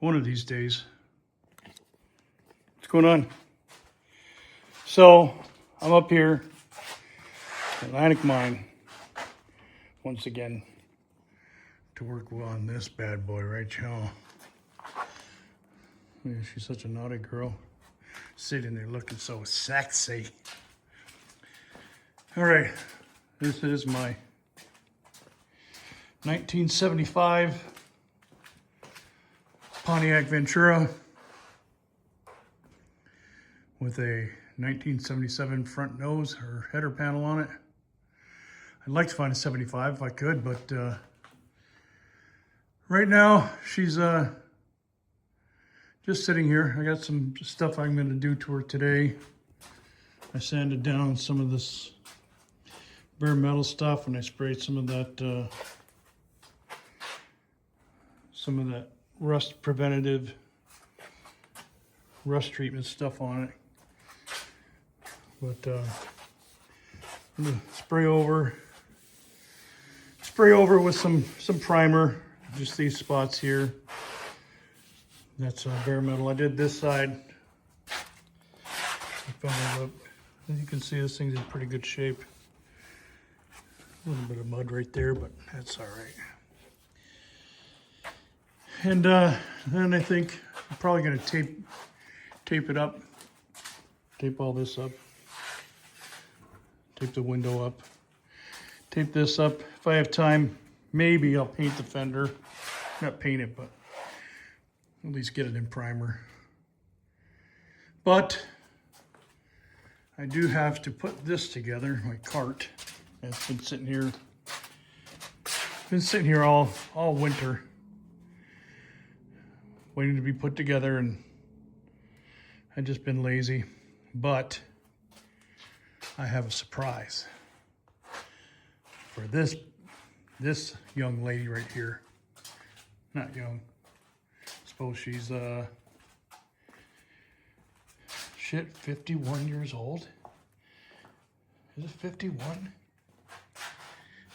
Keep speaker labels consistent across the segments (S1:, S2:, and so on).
S1: one of these days. What's going on? So, I'm up here, Atlantic Mine, once again, to work on this bad boy right now. Yeah, she's such a naughty girl, sitting there looking so sexy. All right, this is my 1975 Pontiac Ventura with a 1977 front nose or header panel on it. I'd like to find a 75 if I could, but right now she's just sitting here. I got some stuff I'm going to do to her today. I sanded down some of this bare metal stuff and I sprayed some of that rust preventative rust treatment stuff on it. But I'm gonna spray over with some primer, just these spots here. That's bare metal. I did this side. As you can see, this thing's in pretty good shape. A little bit of mud right there, but that's all right. And then I think I'm probably gonna tape it up, tape all this up, tape the window up, tape this up. If I have time, maybe I'll paint the fender. Not paint it, but at least get it in primer. But I do have to put this together, my cart. It's been sitting here all winter, waiting to be put together, and I've just been lazy. But I have a surprise for this young lady right here. Not young. I suppose she's 51 years old. Is it 51?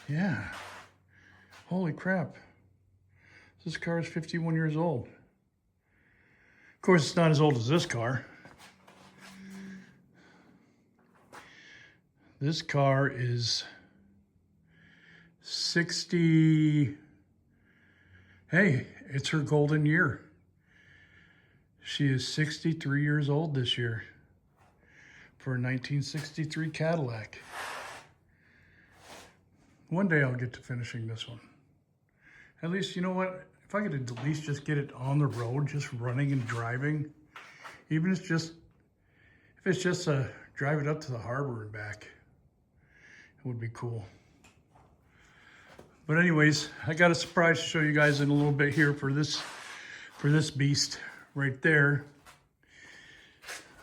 S1: Yeah. Holy crap. This car is 51 years old. Of course, it's not as old as this car. This car is 60. Hey, it's her golden year. She is 63 years old this year for a 1963 Cadillac. One day I'll get to finishing this one. At least, you know what? If I could at least just get it on the road, just running and driving, even if it's just drive it up to the harbor and back, it would be cool. But anyways, I got a surprise to show you guys in a little bit here for this beast right there.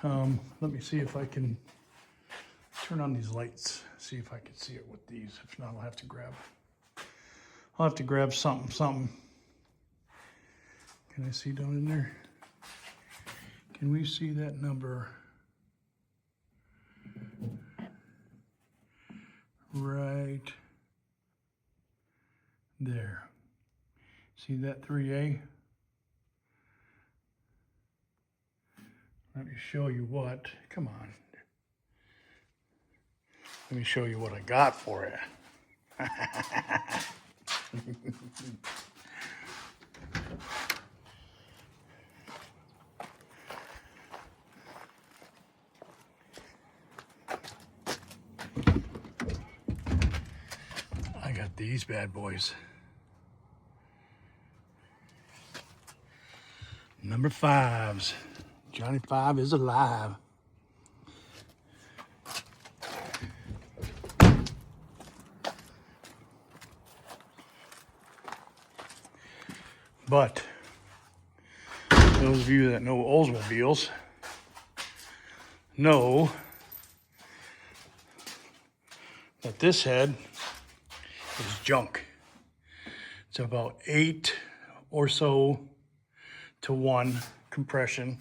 S1: Let me see if I can turn on these lights, see if I can see it with these. If not, I'll have to grab something. Can I see down in there? Can we see that number? Right there. See that 3A? Let me show you what. Come on. Let me show you what I got for it. I got these bad boys. Number 5s. Johnny 5 is alive. But those of you that know Oldsmobiles know that this head is junk. It's about 8 or so to 1 compression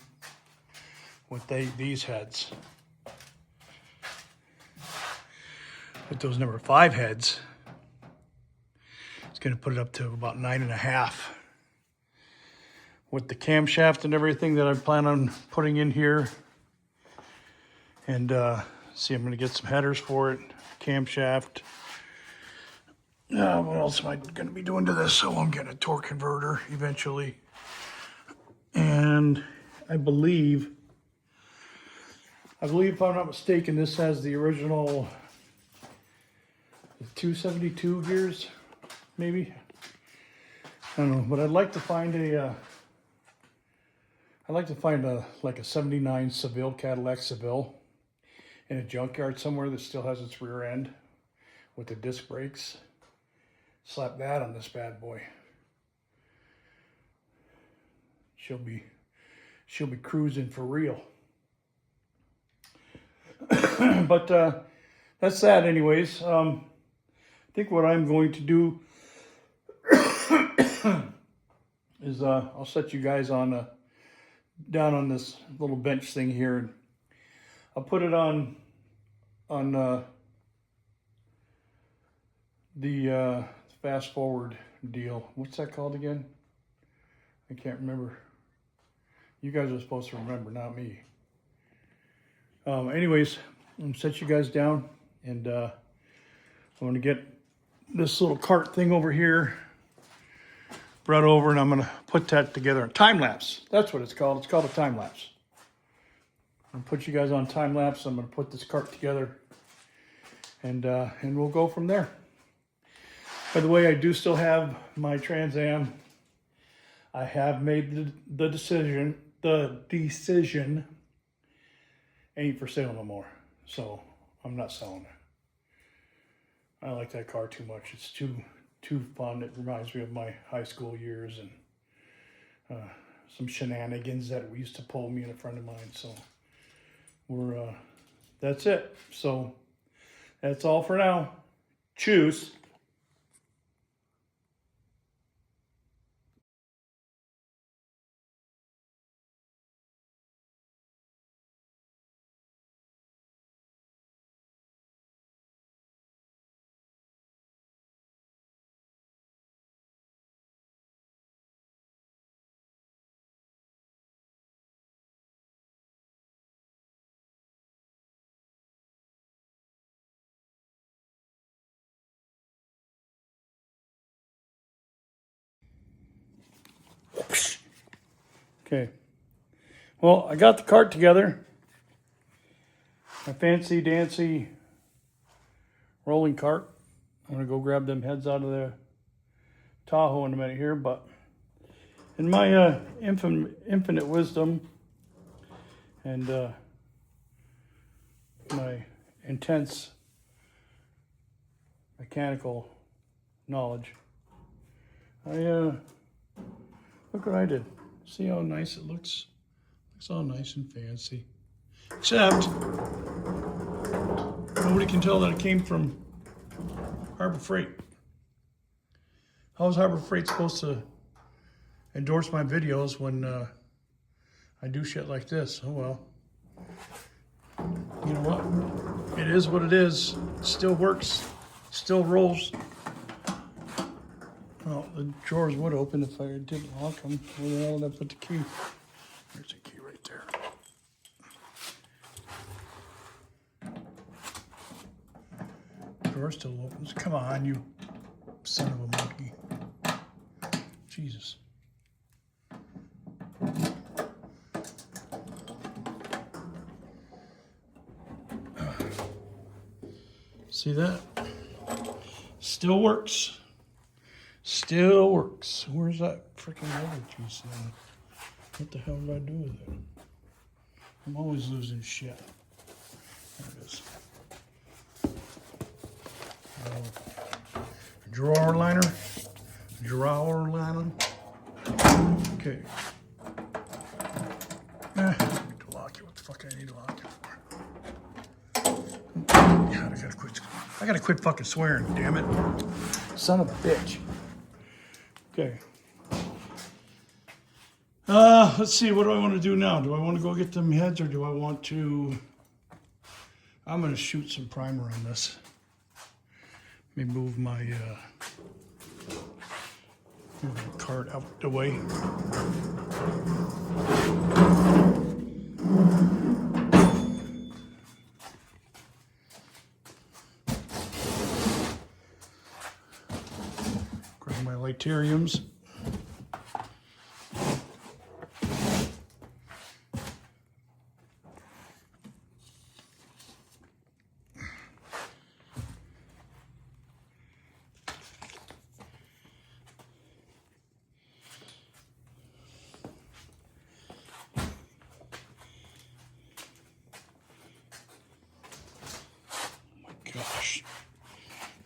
S1: with these heads. With those number 5 heads, it's going to put it up to about 9.5. with the camshaft and everything that I plan on putting in here. And see, I'm going to get some headers for it, camshaft. What else am I going to be doing to this? So I'm getting a torque converter eventually. And I believe if I'm not mistaken, this has the original 272 gears, maybe. I don't know, but I'd like to find like a 79 Seville, Cadillac Seville in a junkyard somewhere that still has its rear end with the disc brakes. Slap that on this bad boy. She'll be cruising for real. But that's that anyways. I think what I'm going to do is I'll set you guys on down on this little bench thing here. I'll put it on the fast forward deal. What's that called again? I can't remember. You guys are supposed to remember, not me. Anyways, I'm gonna set you guys down, and I'm gonna get this little cart thing over here brought over, and I'm gonna put that together. Time lapse. That's what it's called. It's called a time lapse. I'm gonna put you guys on time lapse. I'm gonna put this cart together, and we'll go from there. By the way, I do still have my Trans Am. I have made the decision. The decision ain't for sale no more, so I'm not selling it. I like that car too much. It's too fun. It reminds me of my high school years and some shenanigans that we used to pull, me and a friend of mine. So that's it. So that's all for now. Choose. Okay. Well, I got the cart together. My fancy dancy rolling cart. I'm gonna go grab them heads out of the Tahoe in a minute here, but in my infinite wisdom and my intense mechanical knowledge, look what I did. See how nice it looks? Looks all nice and fancy. Except nobody can tell that it came from Harbor Freight. How is Harbor Freight supposed to endorse my videos when I do shit like this? Oh well. You know what? It is what it is. It still works. Still rolls. Well, the drawers would open if I didn't lock them. Where the hell did I put the key? There's the key right there. Door still opens. Come on, you son of a monkey. Jesus. See that? Still works. Still works. Where's that freaking other juice in? What the hell did I do with it? I'm always losing shit. There it is. Drawer liner. Drawer liner. Okay. I need to lock it. What the fuck I need to lock it for? God, I gotta quit fucking swearing, damn it. Son of a bitch. Okay. Let's see, what do I want to do now? Do I want to go get them heads, or do I want to... I'm going to shoot some primer on this. Let me move my Move the cart out the way. Grab my Literiums. Gosh,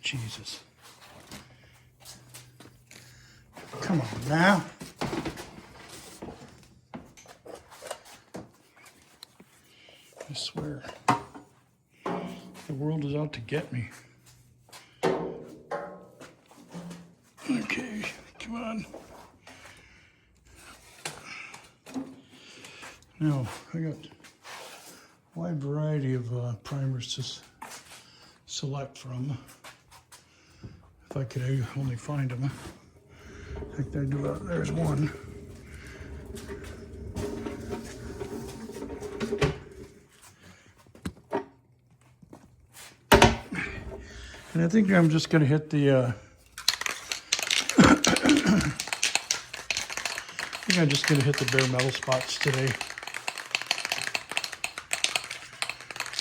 S1: Jesus. Come on now. I swear, the world is out to get me. Okay, come on. Now, I got a wide variety of primers to select from. If I could only find them. I think I do. There's one. And I think I'm just going to hit the. I think I'm just going to hit the bare metal spots today.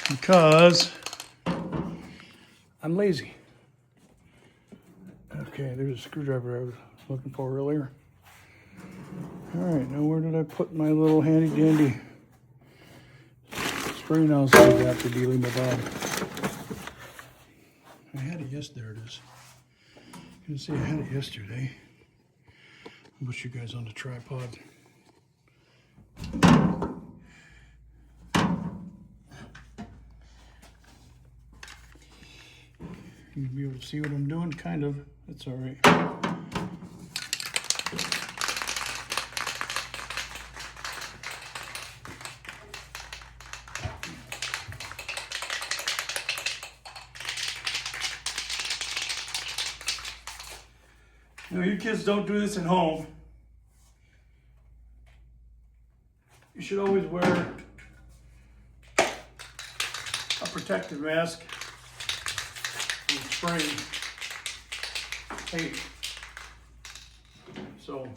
S1: Because I'm lazy. Okay, there's a screwdriver I was looking for earlier. All right, now where did I put my little handy dandy spray nozzle adapter dealing with that? I had it yesterday. There it is. You can see I had it yesterday. I'll put you guys on the tripod. You'll be able to see what I'm doing, kind of. That's all right. You know, you kids don't do this at home. You should always wear a protective mask and spray tape. So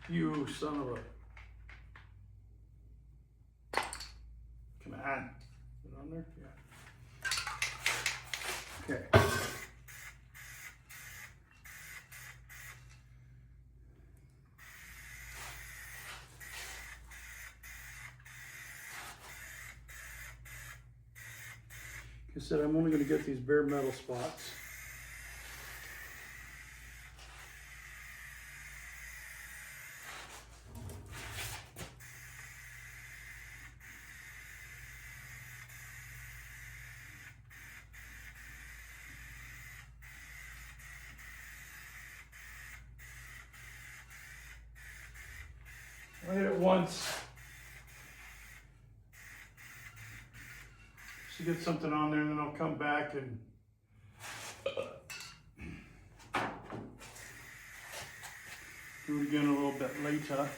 S1: you son of a, come on, is it on there? Yeah. Okay. Like I said, I'm only going to get these bare metal spots. I hit it once. To get something on there, and then I'll come back and do it again a little bit later.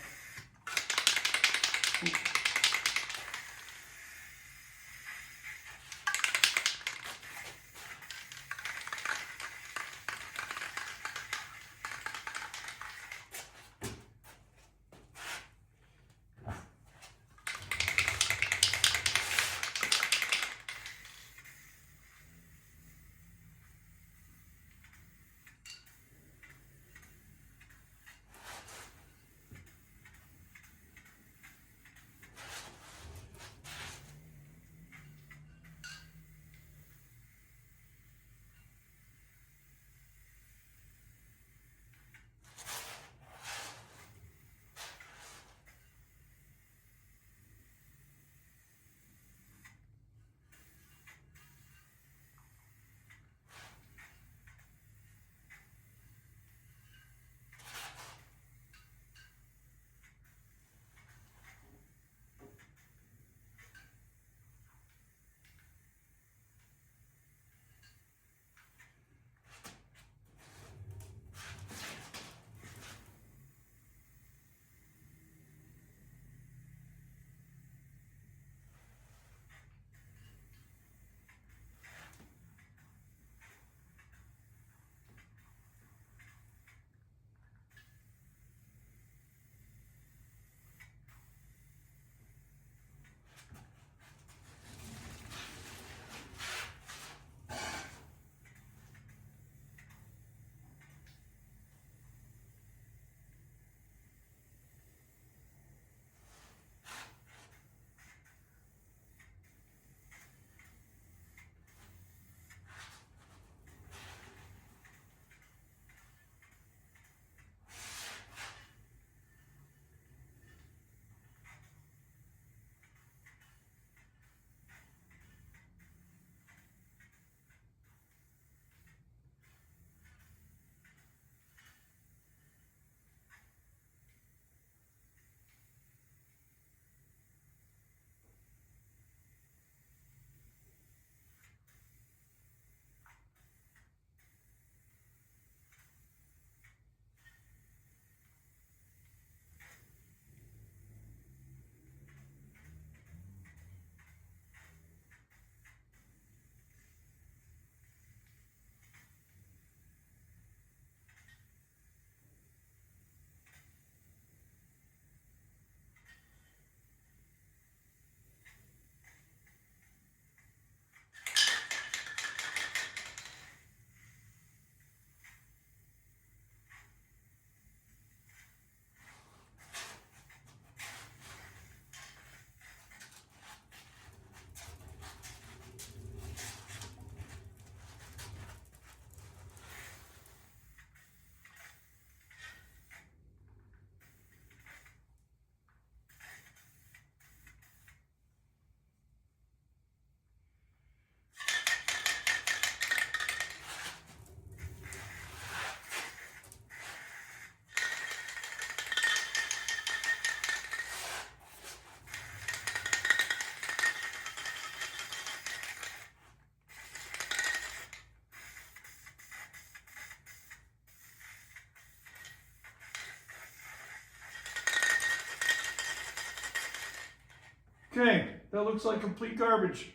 S1: Okay, that looks like complete garbage.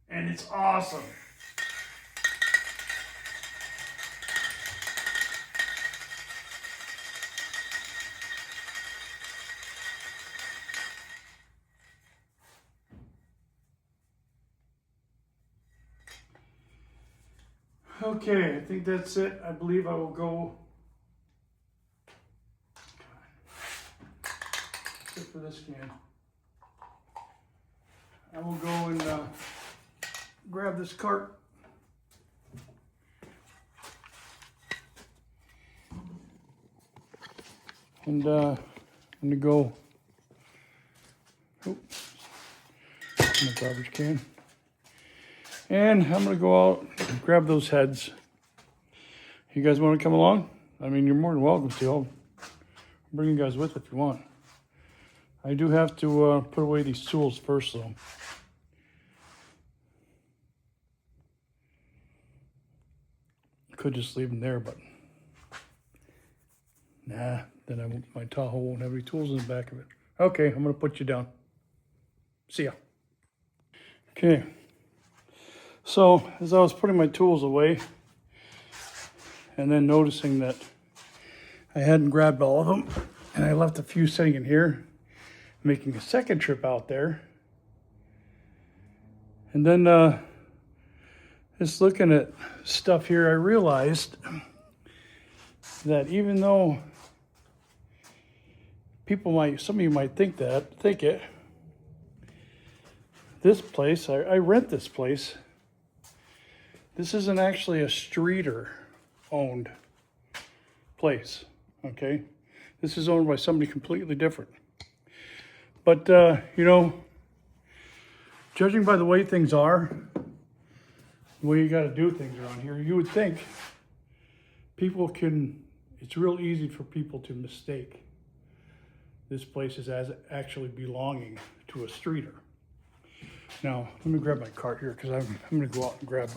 S1: And it's awesome. Okay, I think that's it. I believe I will go. Except for this can. I will go and grab this cart. And I'm gonna go. Oh, in the garbage can. And I'm gonna go out and grab those heads. You guys want to come along? I mean, you're more than welcome to. I'll bring you guys with if you want. I do have to put away these tools first, though. Could just leave them there, but nah. Then my Tahoe won't have any tools in the back of it. Okay, I'm gonna put you down. See ya. Okay. So as I was putting my tools away, and then noticing that I hadn't grabbed all of them, and I left a few sitting in here, making a second trip out there, and then just looking at stuff here, I realized that even though some of you might think it, this place, I rent this place. This isn't actually a streeter owned place, okay? This is owned by somebody completely different. But, you know, judging by the way things are, the way you got to do things around here, you would think it's real easy for people to mistake this place as actually belonging to a streeter. Now, let me grab my cart here because I'm going to go out and grab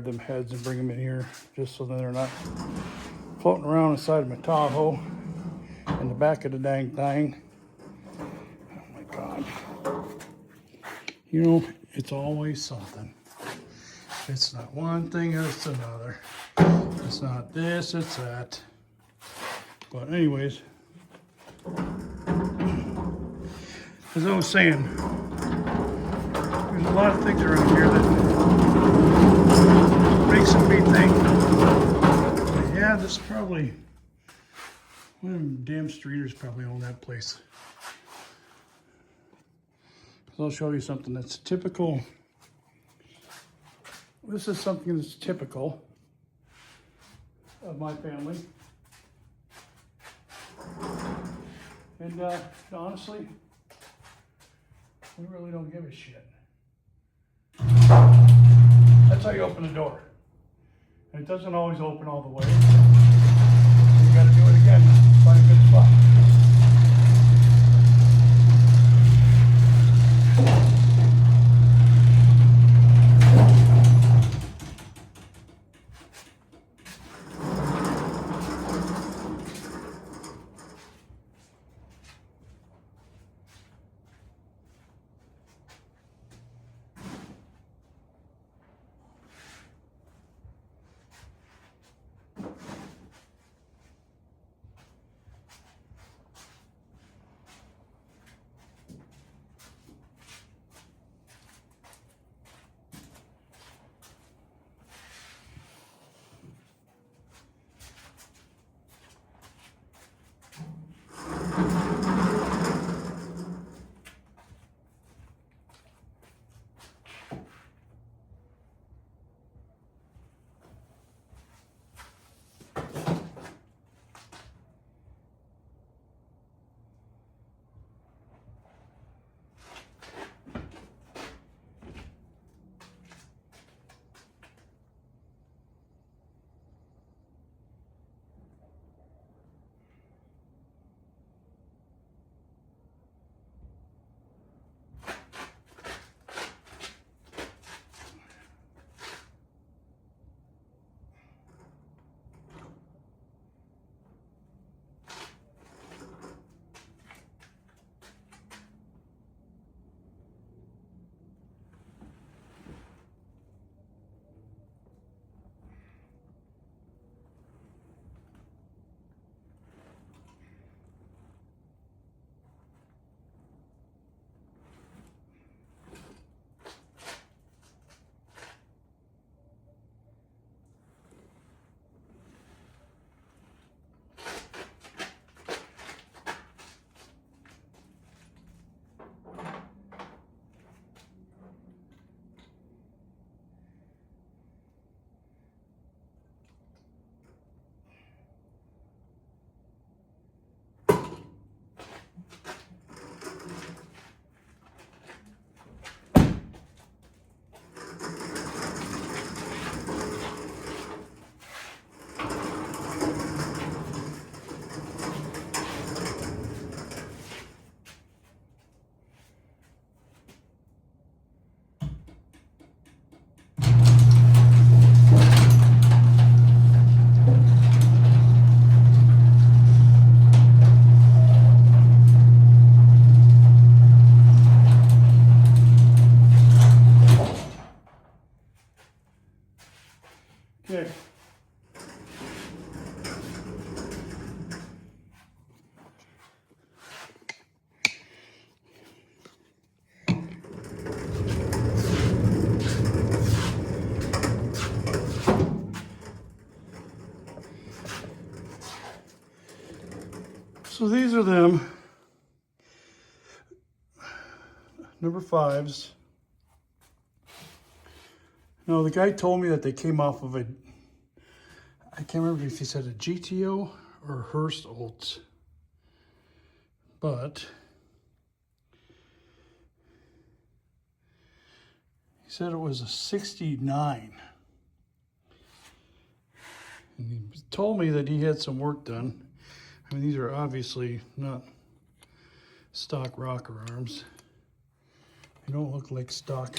S1: them heads and bring them in here just so that they're not floating around inside of my Tahoe in the back of the dang thing. Oh my God. You know, it's always something. It's not one thing, it's another. It's not this, it's that. But anyways, as I was saying, there's a lot of things around here that makes me think, yeah, this is probably, one of them damn streeters probably own that place. So I'll show you something that's typical. This is something that's typical of my family. And honestly, we really don't give a shit. That's how you open the door. And it doesn't always open all the way. You gotta do it again, find a good spot. So these are them. Number 5s. No, the guy told me that they came off of a, I can't remember if he said a GTO or Hurst Olds. But he said it was a 69. And he told me that he had some work done. I mean, these are obviously not stock rocker arms. They don't look like stock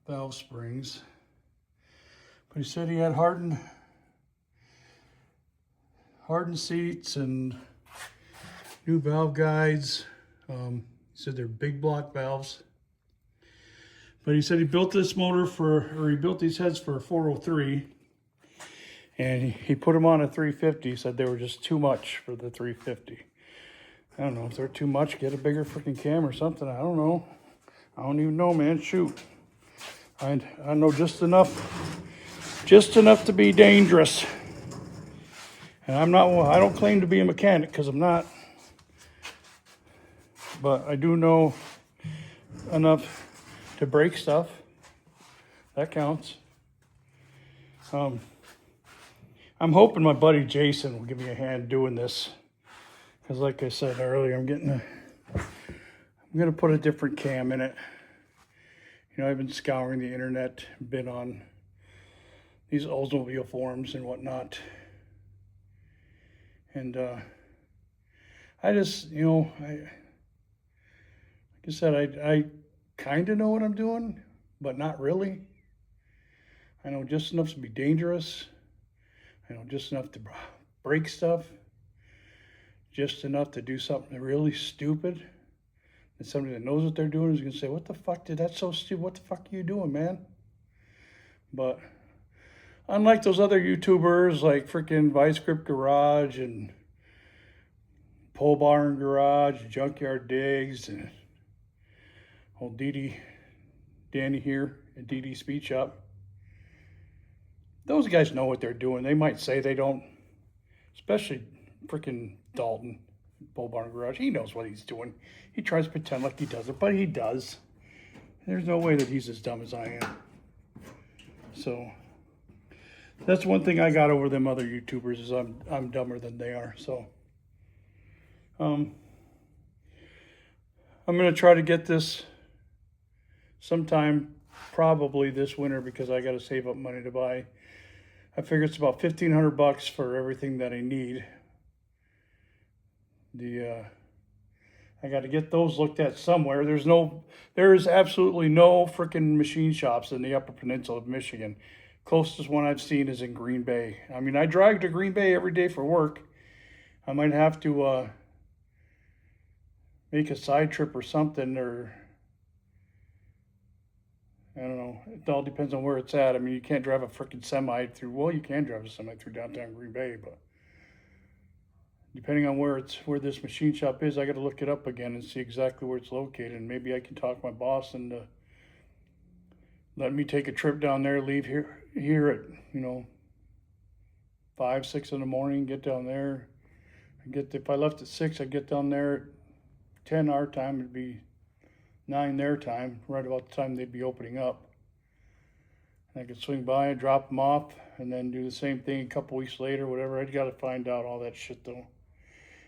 S1: valve springs. But he said he had hardened seats and new valve guides. He said they're big block valves. But he said he built this motor he built these heads for a 403. And he put them on a 350. He said they were just too much for the 350. I don't know if they're too much. Get a bigger freaking cam or something. I don't know. I don't even know, man. Shoot. I know just enough to be dangerous. And I don't claim to be a mechanic because I'm not. But I do know enough to break stuff. That counts. I'm hoping my buddy Jason will give me a hand doing this. Because like I said earlier, I'm going to put a different cam in it. You know, I've been scouring the internet, been on these Oldsmobile forums and whatnot. And I just, you know, like I said, I kind of know what I'm doing, but not really. I know just enough to be dangerous. I know just enough to break stuff. Just enough to do something really stupid. And somebody that knows what they're doing is going to say, what the fuck, dude, that's so stupid. What the fuck are you doing, man? But unlike those other YouTubers like freaking Vice Grip Garage and Pole Barn Garage, Junkyard Digs, and old Danny here at DD Speed Shop, those guys know what they're doing. They might say they don't, especially freaking Dalton, Pole Barn Garage. He knows what he's doing. He tries to pretend like he doesn't, but he does. There's no way that he's as dumb as I am. So that's one thing I got over them other YouTubers is I'm dumber than they are. So I'm gonna try to get this sometime, probably this winter, because I got to save up money to buy. I figure it's about $1,500 for everything that I need. I got to get those looked at somewhere. There is absolutely no freaking machine shops in the Upper Peninsula of Michigan. Closest one I've seen is in Green Bay. I mean, I drive to Green Bay every day for work. I might have to make a side trip or something, or I don't know. It all depends on where it's at. I mean, you can't drive a freaking semi through. Well, you can drive a semi through downtown Green Bay, but depending on where this machine shop is, I got to look it up again and see exactly where it's located. And maybe I can talk to my boss and let me take a trip down there. Leave here at 5, 6 in the morning. Get down there. If I left at 6, I'd get down there at 10 our time. It'd be 9 their time, right about the time they'd be opening up. And I could swing by and drop them off and then do the same thing a couple weeks later, whatever. I'd got to find out all that shit though.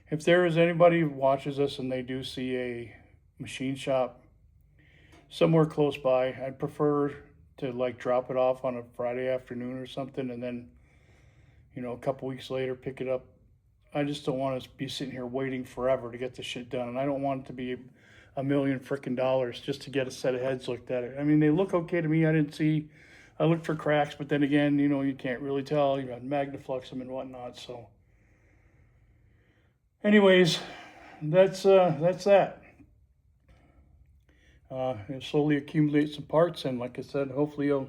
S1: If there is anybody who watches this and they do see a machine shop somewhere close by, I'd prefer to like drop it off on a Friday afternoon or something, and then a couple weeks later pick it up. I just don't want to be sitting here waiting forever to get this shit done, and I don't want it to be $1 million freaking dollars just to get a set of heads looked at. I mean, they look okay to me. I looked for cracks, but then again, you can't really tell. You got Magnaflux them and whatnot. So, anyways, that's that. I'll slowly accumulate some parts, and like I said, hopefully I'll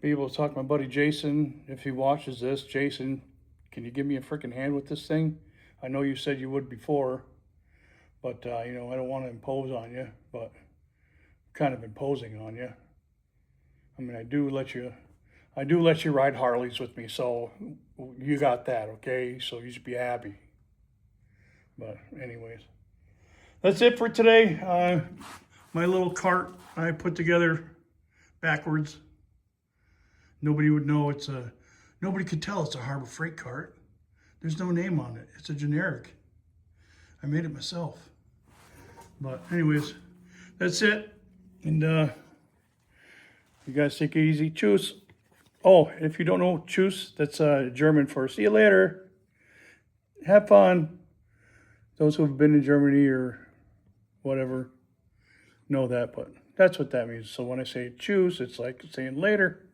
S1: be able to talk to my buddy Jason if he watches this. Jason, can you give me a freaking hand with this thing? I know you said you would before, but I don't want to impose on you, but I'm kind of imposing on you. I mean, I do let you ride Harleys with me, so you got that, okay? So you should be happy. But anyways, that's it for today. My little cart I put together backwards. Nobody would know nobody could tell it's a Harbor Freight cart. There's no name on it. It's a generic. I made it myself. But anyways, that's it. And you guys take it easy. Tschüss. Oh, if you don't know tschüss, that's German for see you later. Have fun. Those who have been in Germany or whatever know that, but that's what that means. So when I say tschüss, it's like saying later.